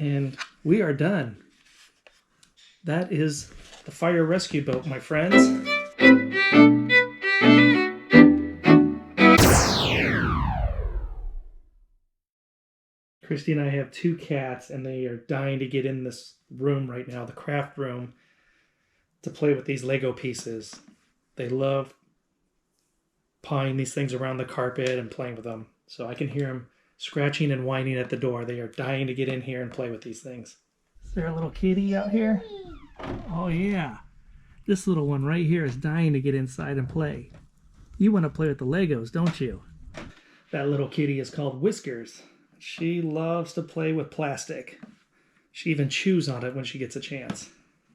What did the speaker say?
And we are done. That is the fire rescue boat, my friends. Christy and I have 2 cats, and they are dying to get in this room right now, the craft room, to play with these Lego pieces. They love pawing these things around the carpet and playing with them. So I can hear them scratching and whining at the door. They are dying to get in here and play with these things. Is there a little kitty out here? Oh yeah. This little one right here is dying to get inside and play. You want to play with the Legos, don't you? That little kitty is called Whiskers. She loves to play with plastic. She even chews on it when she gets a chance.